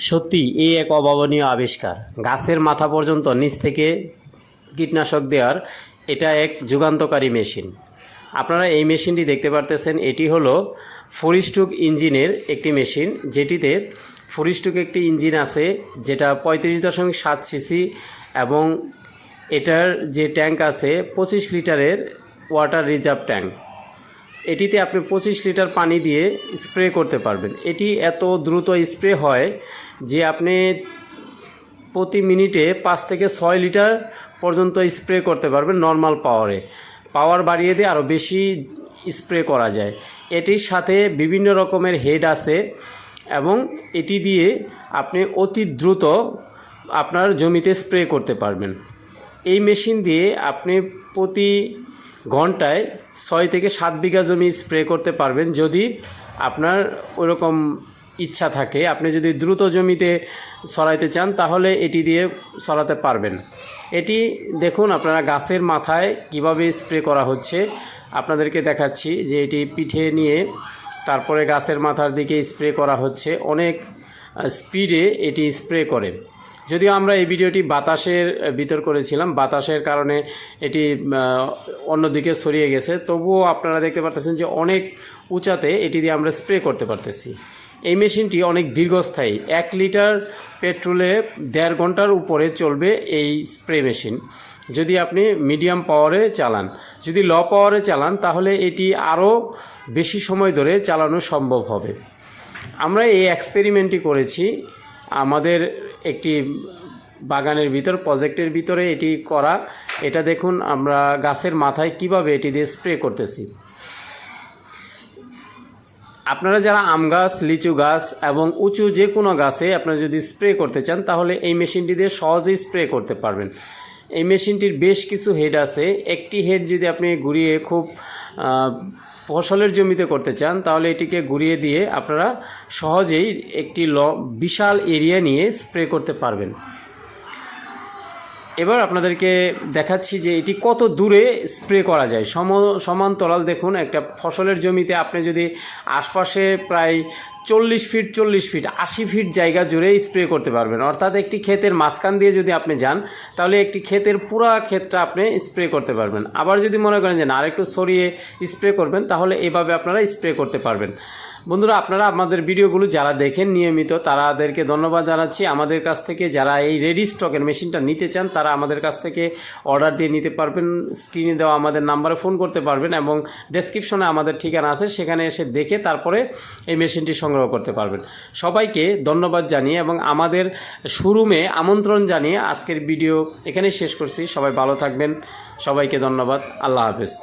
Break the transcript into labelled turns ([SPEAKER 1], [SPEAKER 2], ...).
[SPEAKER 1] সত্যি এই এক অভাবনীয় আবিষ্কার। গাছের মাথা পর্যন্ত নিচ থেকে কীটনাশক দেওয়ার এটা এক যুগান্তকারী মেশিন। আপনারা এই মেশিনটি দেখতে পারতেছেন, এটি হলো ফোরিস্টুক ইঞ্জিনের একটি মেশিন, যেটিতে ফোরিস্টুক একটি ইঞ্জিন আছে যেটা 35.7 সিসি এবং এটার যে ট্যাঙ্ক আছে 25 লিটারের ওয়াটার রিজার্ভ ট্যাঙ্ক। এটিতে আপনি 25 লিটার পানি দিয়ে স্প্রে করতে পারবেন। এটি এত দ্রুত স্প্রে হয় যে আপনি প্রতি মিনিটে 5 থেকে 6 লিটার পর্যন্ত স্প্রে করতে পারবেন নর্মাল পাওয়ারে। পাওয়ার বাড়িয়ে দিয়ে আরও বেশি স্প্রে করা যায়। এটির সাথে বিভিন্ন রকমের হেড আছে এবং এটি দিয়ে আপনি অতি দ্রুত আপনার জমিতে স্প্রে করতে পারবেন। এই মেশিন দিয়ে আপনি প্রতি ঘন্টায় 6 থেকে 7 বিঘা জমি স্প্রে করতে পারবেন যদি আপনার ওইরকম ইচ্ছা থাকে। আপনি যদি দ্রুত জমিতে ছড়াইতে চান তাহলে এটি দিয়ে ছড়াতে পারবেন। এটি দেখুন আপনারা গাছের মাথায় কিভাবে স্প্রে করা হচ্ছে আপনাদেরকে দেখাচ্ছি, যে এটি পিঠে নিয়ে তারপরে গাছের মাথার দিকে স্প্রে করা হচ্ছে। অনেক স্পিডে এটি স্প্রে করে। যদিও আমরা এই ভিডিওটি বাতাসের ভিতর করেছিলাম, বাতাসের কারণে এটি অন্যদিকে ছড়িয়ে গেছে, তবুও আপনারা দেখতে পারতেছেন যে অনেক উঁচাতে এটি দিয়ে আমরা স্প্রে করতে পারতেছি। এই মেশিনটি অনেক দীর্ঘস্থায়ী। 1 লিটার পেট্রোলে 1.5 ঘন্টার উপরে চলবে এই স্প্রে মেশিন, যদি আপনি মিডিয়াম পাওয়ারে চালান। যদি লো পাওয়ারে চালান তাহলে এটি আরও বেশি সময় ধরে চালানো সম্ভব হবে। আমরা এই এক্সপেরিমেন্টটি করেছি আমাদের একটি বাগানের ভিতর, প্রজেক্টের ভিতরে এটি করা। এটা দেখুন আমরা গাছের মাথায় কিভাবে এটি দিয়ে স্প্রে করতেছি। আপনারা যারা আম গাছ, লিচু গাছ এবং উঁচু যে কোনো গাছে আপনারা যদি স্প্রে করতে চান তাহলে এই মেশিনটি দিয়ে সহজেই স্প্রে করতে পারবেন। এই মেশিনটির বেশ কিছু হেড আছে। একটি হেড যদি আপনি ঘুরিয়ে খুব ফসলের জমিতে করতে চান তাহলে এটিকে ঘুরিয়ে দিয়ে আপনারা সহজেই একটি বিশাল এরিয়া নিয়ে স্প্রে করতে পারবেন। এবার আপনাদেরকে দেখাচ্ছি যে এটি কত দূরে স্প্রে করা যায়। সমান্তরাল দেখুন, একটা ফসলের জমিতে আপনি যদি আশপাশে প্রায় 40 ফিট 80 ফিট জায়গা জুড়ে স্প্রে করতে পারবেন। অর্থাৎ একটি ক্ষেতের মাঝখান দিয়ে যদি আপনি যান তাহলে একটি ক্ষেতের পুরা ক্ষেতটা আপনি স্প্রে করতে পারবেন। আবার যদি মনে করেন যে না আরেকটু সরিয়ে স্প্রে করবেন তাহলে এভাবে আপনারা স্প্রে করতে পারবেন। বন্ধুরা, আপনারা আমাদের ভিডিওগুলো যারা দেখেন নিয়মিত তাদেরকে ধন্যবাদ জানাচ্ছি। আমাদের কাছ থেকে যারা এই রেডি স্টকের মেশিনটা নিতে চান তারা আমাদের কাছ থেকে অর্ডার দিয়ে নিতে পারবেন। স্ক্রিনে দেওয়া আমাদের নাম্বারে ফোন করতে পারবেন এবং ডেসক্রিপশনে আমাদের ঠিকানা আছে, সেখানে এসে দেখে তারপরে এই মেশিনটি সংগ্রহ করতে পারবেন। সবাইকে ধন্যবাদ জানিয়ে এবং আমাদের শোরুমে আমন্ত্রণ জানিয়ে আজকের ভিডিও এখানেই শেষ করছি। সবাই ভালো থাকবেন। সবাইকে ধন্যবাদ। আল্লাহ হাফেজ।